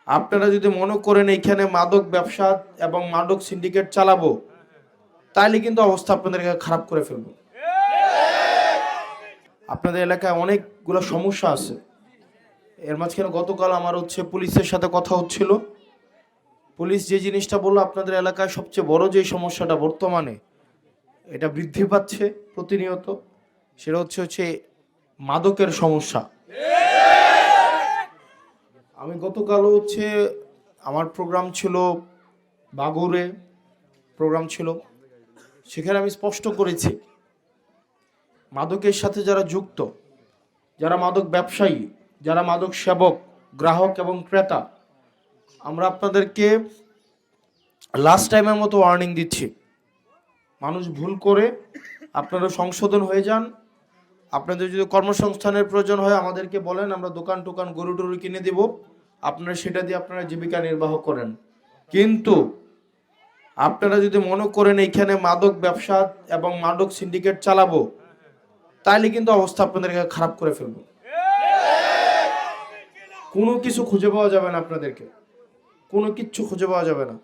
আপনারা যদি মনে করেন এইখানে মাদক ব্যবসা এবং মাদক সিন্ডিকেট চালাবো, তাইলে কিন্তু অবস্থা আপনাদের খারাপ করে ফেলবো। আপনাদের এলাকায় অনেকগুলো সমস্যা আছে। এর মাঝখানে গতকাল আমার পুলিশের সাথে কথা হচ্ছিল। পুলিশ যে জিনিসটা বললো, আপনাদের এলাকায় সবচেয়ে বড় যে সমস্যাটা বর্তমানে এটা বৃদ্ধি পাচ্ছে প্রতিনিয়ত, সেটা হচ্ছে মাদকের সমস্যা। আমি গতকাল আমার প্রোগ্রাম ছিল বাগুরে, প্রোগ্রাম ছিল, সেখানে আমি স্পষ্ট করেছি মাদকের সাথে যারা যুক্ত, যারা মাদক ব্যবসায়ী, যারা মাদক সেবক, গ্রাহক এবং ক্রেতা, আমরা আপনাদেরকে লাস্ট টাইমের মতো ওয়ার্নিং দিচ্ছি। মানুষ ভুল করে, আপনারা সংশোধন হয়ে যান। আপনাদের যদি কর্মসংস্থানের প্রয়োজন হয় আমাদেরকে বলেন, আমরা দোকান টোকান গরু টরু কিনে দেব, আপনারা সেটা দিয়ে আপনারা জীবিকা নির্বাহ করেন। কিন্তু আপনারা যদি মনে করেন এইখানে মাদক ব্যবসা এবং মাদক সিন্ডিকেট চালাবো, তাইলে কিন্তু অবস্থা আপনাদের খারাপ করে ফেলবো। কোনো কিছু খুঁজে পাওয়া যাবে না, আপনাদেরকে কোনো কিচ্ছু খুঁজে পাওয়া যাবে না।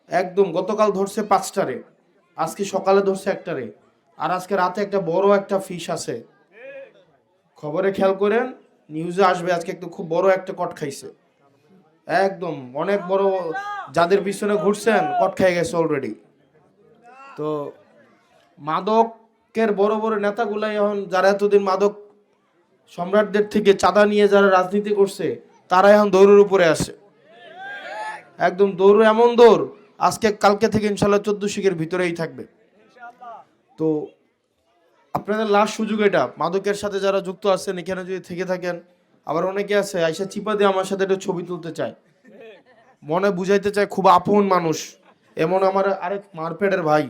একদম গতকাল ধরছে 5টারে, আজকে সকালে ধরছে 1টারে, আর আজকে রাতে একটা বড় একটা ফিশ আছে। খবরে খেয়াল করেন, নিউজে আসবে, আজকে একটু খুব বড় একটা কট খাইছে। একদম অনেক বড়, যাদের পিছনে ঘুরছেন কট খেয়ে গেছে অলরেডি। তো মাদকের বড় বড় নেতাগুলাই এখন, যারা এতদিন মাদক সম্রাটদের থেকে চাঁদা নিয়ে যারা রাজনীতি করছে, তারা এখন দৌড়ের উপরে আসে। একদম দৌড়, এমন দৌড় আজকে কালকে থেকে ইনশাল্লাহ 14 ভিতরেই থাকবে। তো আপনাদের লাস্ট সুযোগ এটা। মাদকের সাথে যারা যুক্ত আছেন এখানে যদি থেকে থাকেন, আবার অনেকে আছে আইসা চিপা দিয়ে আমার সাথে একটা ছবি তুলতে চায়, মনে বুঝাইতে চায় খুব আপন মানুষ। এমন আমার আরেক মারপেটের ভাই,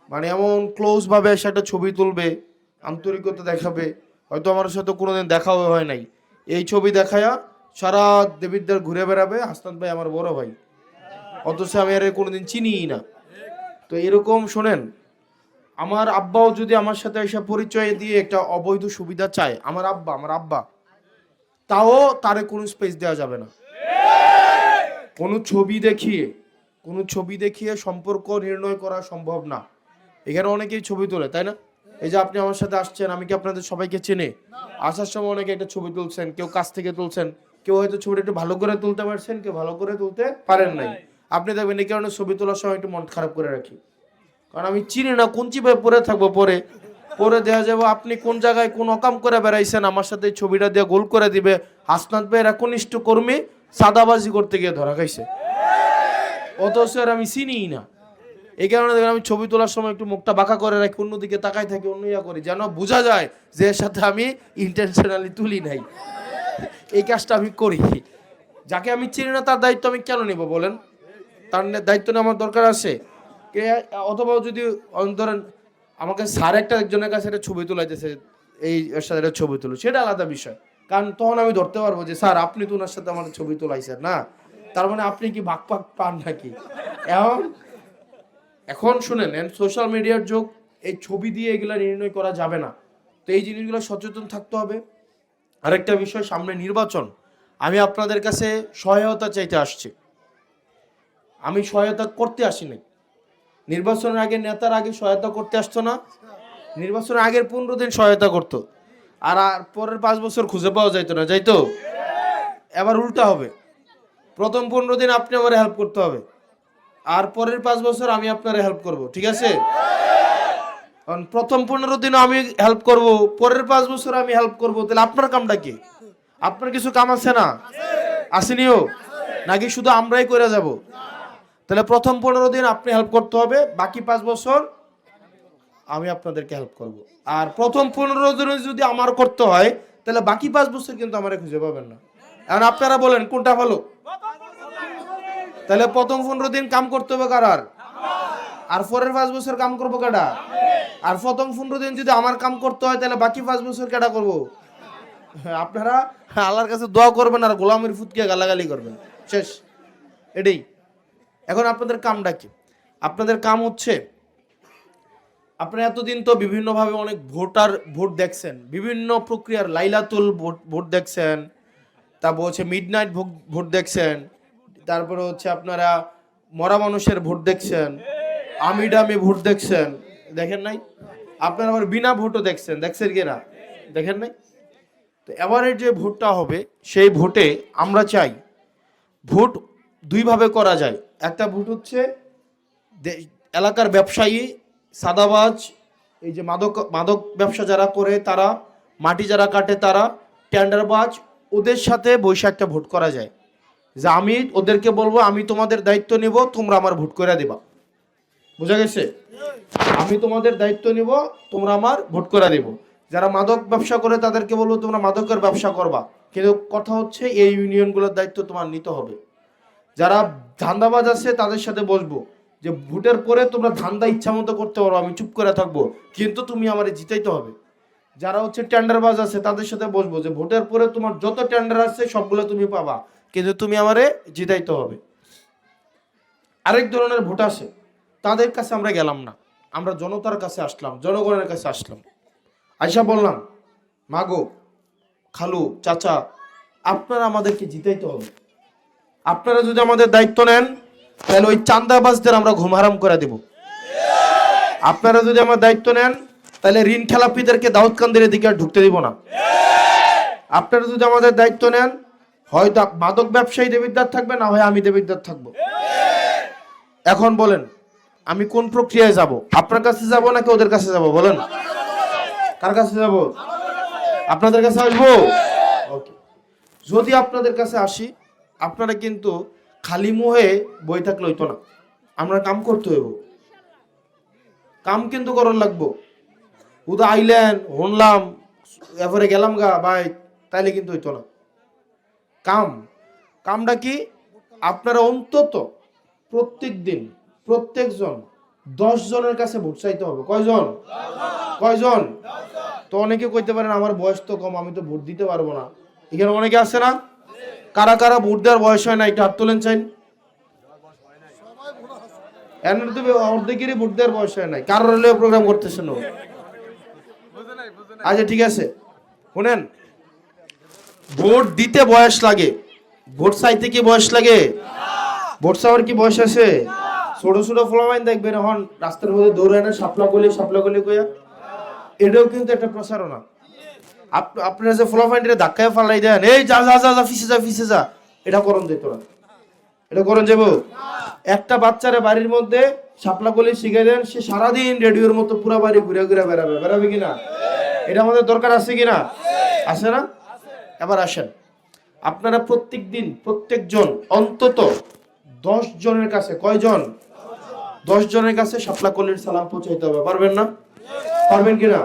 মানে এমন ক্লোজ ভাবে এসে একটা ছবি তুলবে, আন্তরিকতা দেখাবে, হয়তো আমার সাথে কোনোদিন দেখাও হয় নাই, এই ছবি দেখায়া সারা দেবিদ্বার ঘুরে বেড়াবে, হাসনাত ভাই আমার বড় ভাই, অথচ আমি আর কোনোদিন চিনিই না। তো এরকম শোনেন, আমার আব্বাও যদি আমার সাথে এসে পরিচয় দিয়ে একটা অবৈধ সুবিধা চায়, আমার আব্বা, তাও তারে কোনো স্পেস দেওয়া যাবে না। কোনো ছবি দেখিয়ে সম্পর্ক নির্ণয় করা সম্ভব না। এখানে অনেকেই ছবি তোলে, তাই না? এই যে আপনি আমার সাথে আসছেন, আমি কি আপনাদের সবাইকে চিনি? আসার সময় অনেকে একটা ছবি তুলছেন, কেউ কাছ থেকে তুলছেন, কেউ হয়তো ছবিটা একটু ভালো করে তুলতে পারছেন, কেউ ভালো করে তুলতে পারেন নাই। আপনি দেখবেন এই কারণে ছবি তোলার সময় একটু মন খারাপ করে রাখি, কারণ আমি চিনি না কোন চিপায় পরে থাকবো, পরে দেওয়া যাবো আপনি কোন জায়গায় কোন অকাম করে বেড়াইছেন, আমার সাথে এই ছবিটা দিয়ে গোল করে দিবে, হাসনাত ভাইয়ের একনিষ্ঠ কর্মী সাদাবাজি করতে গিয়ে ধরা খাইছে, অথচ আর আমি চিনিই না। এই কারণে দেখেন আমি ছবি তোলার সময় একটু মুখটা বাঁকা করে রাখি, অন্যদিকে তাকাই থাকি, অন্য করি, যেন বোঝা যায় যে এর সাথে আমি ইন্টেনশনালি তুলি নাই। এই কাজটা আমি করি। যাকে আমি চিনি না তার দায়িত্ব আমি কেন নেব বলেন? তার দায়িত্ব নেওয়ার দরকার আছে। অথবা যদি ধরেন আমাকে স্যার একজনের কাছে একটা ছবি তোলাইতেছে, এই এর সাথে একটা ছবি তুলো, সেটা আলাদা বিষয়, কারণ তখন আমি ধরতে পারবো যে স্যার আপনি তো ওনার সাথে আমার ছবি তোলাইছেন না, তার মানে আপনি কি ভাগ পান নাকি? এখন শুনেন, সোশ্যাল মিডিয়ার যুগ, এই ছবি দিয়ে এগুলা নির্ণয় করা যাবে না। তো এই জিনিসগুলো সচেতন থাকতে হবে। আরেকটা বিষয়, সামনে নির্বাচন, আমি আপনাদের কাছে সহায়তা চাইতে আসছি, আমি সহায়তা করতে আসিনি। নির্বাচনের আগে নেতার আগে সহায়তা করতে আসতো না, নির্বাচনের আগের 15 দিন সহায়তা করতো, আর পরের 5 বছর খুঁজে পাওয়া যাইতো না, যাইতো? এবার উল্টা হবে, প্রথম 15 দিন আপনি আমার হেল্প করতে হবে, আর পরের 5 বছর আমি আপনার হেল্প করব, ঠিক আছে? কারণ প্রথম 15 দিন আমি হেল্প করব, পরের 5 বছর আমি হেল্প করব, তাহলে আপনার কামটা কি? আপনার কিছু কাম আছে না? আসেনিও নাকি শুধু আমরাই করে যাব? তাহলে প্রথম 15 দিন আপনি হেল্প করতে হবে, বাকি 5 বছর আমি আপনাদেরকে হেল্প করব। আর প্রথম 15 দিন যদি আমার করতে হয়, তাহলে বাকি 5 বছর কিন্তু আমারে খুঁজে পাবেন না। এখন আপনারা বলেন কোনটা ভালো? তাহলে প্রথম 15 দিন কাম করতে হবে কার? আর পরের 5 বছর কাম করবো কাটা? আর প্রথম 15 দিন যদি আমার কাম করতে হয়, তাহলে বাকি 5 বছর কেটা করবো? আপনারা আল্লাহর কাছে দোয়া করবেন আর গোলামের ফুটকে গালাগালি করবেন, শেষ, এটাই। এখন আপনাদের কামটা কি? আপনাদের কাম হচ্ছে, আপনারা এতদিন তো বিভিন্নভাবে অনেক ভোট দেখছেন, বিভিন্ন প্রক্রিয়ার লাইলাতুল ভোট দেখছেন, তারপর হচ্ছে মিডনাইট ভোট দেখছেন, তারপরে হচ্ছে আপনারা মরা মানুষের ভোট দেখছেন, আমি ডামি ভোট দেখছেন, দেখেন নাই? আপনারা আবার বিনা ভোটও দেখছেন কিনা? দেখেন নাই? তো এবারে যে ভোটটা হবে সেই ভোটে আমরা চাই, ভোট দুইভাবে করা যায়। একটা ভোট হচ্ছে এলাকার ব্যবসায়ী, সাদাবাজ, এই যে মাদক মাদক ব্যবসা যারা করে তারা, মাটি যারা কাটে তারা, টেন্ডারবাজ, ওদের সাথে বসে একটা ভোট করা যায় যে আমি ওদেরকে বলবো আমি তোমাদের দায়িত্ব নিব, তোমরা আমার ভোট করে দিবা। বুঝা গেছে? আমি তোমাদের দায়িত্ব নিব, তোমরা আমার ভোট করে দিব। যারা মাদক ব্যবসা করে তাদেরকে বলবো তোমরা মাদকের ব্যবসা করবা, কিন্তু কথা হচ্ছে এই ইউনিয়নগুলোর দায়িত্ব তোমার নিতে হবে। যারা ধান্দাবাজ আছে তাদের সাথে বসবো যে ভোটের পরে তোমরা ধান্দা ইচ্ছা মতো করতে পারো, আমি চুপ করে থাকবো, কিন্তু তুমি আমারে জিতাইতে হবে। যারা হচ্ছে টেন্ডারবাজ আছে তাদের সাথে বসবো যে ভোটের পরে তোমার যত টেন্ডার আছে সবগুলো তুমি পাবা, কিন্তু তুমি আমারে জিতাইতে হবে। আরেক ধরনের ভোট আছে, তাদের কাছে আমরা গেলাম না, আমরা জনতার কাছে আসলাম, জনগণের কাছে আসলাম, আইসা বললাম মাগো, খালু, চাচা, আপনারা আমাদেরকে জিতাইতে হবে। আপনারা যদি আমাদের দায়িত্ব নেন তাহলে ওই চান্দাবাজদের আমরা ঘুম হারাম করে দেব। আপনারা যদি আমার দায়িত্ব নেন তাহলে ঋণ খেলাপিদেরকে দাউদকান্দির দিকে আর ঢুকতে দিব না। আপনারা যদি আমাদের দায়িত্ব নেন হয়তো মাদক ব্যবসায়ী দেবিদ্বার থাকবে, না হয় আমি দেবিদ্বার থাকবো। এখন বলেন আমি কোন প্রক্রিয়ায় যাব? আপনার কাছে যাব নাকি ওদের কাছে যাব? বলেন কার কাছে যাব? আপনাদের কাছে আসবো। ওকে, যদি আপনাদের কাছে আসি আপনারা কিন্তু খালি মুহে বই থাকলে হইতো না, আমরা কাম করতে হইব, কাম কিন্তু করার লাগবো। উদা আইলেন হনলাম এরপরে গেলাম গা ভাই, তাইলে কিন্তু হইতো না। কামটা কি? আপনারা অন্তত প্রত্যেক দিন প্রত্যেকজন 10 জনের কাছে ভোট চাইতে হবে। কয়জন? তো অনেকে কইতে পারেন আমার বয়স তো কম, আমি তো ভোট দিতে পারবো না। এখানে অনেকে আছে না, কারা কারা ভোট দেওয়ার বয়স হয় না, এটা হাত তোলেন চাই। অর্ধেকেরই ভোট দেওয়ার বয়স হয় নাই, কারোর হলেও প্রোগ্রাম করতেছেন। আচ্ছা ঠিক আছে, শুনেন, ভোট দিতে বয়স লাগে, ভোট চাইতে কি বয়স লাগে? ভোট চাওয়ার কি বয়স আছে? ছোট ছোট ফলামাইন দেখবেন এখন রাস্তার মধ্যে দৌড়ে না, সাপলা গলি কইয়া, এটাও কিন্তু একটা প্রচারণা। আপনারা যে ফলাফাইনটা ধাক্কায় ফালাই দেন, এই যা যা যা ফিসে যা, এটা করণ যেত না, এটা করণ যাবো। একটা বাচ্চারে বাড়ির মধ্যে সাপলা গলি শিখে দেন, সে সারাদিন রেডিওর মতো পুরো বাড়ি ঘুরে ঘুরে বেড়াবে কিনা? এটা আমাদের দরকার আছে কিনা? আছে না? এবার আসেন, আপনারা প্রত্যেক দিন প্রত্যেকজন অন্তত 10 জনের কাছে, কয়জন? 10 জনের কাছে শাপলা কলির সালাম পৌঁছাইতে হবে। পারবেন না? পারবেন কিনা?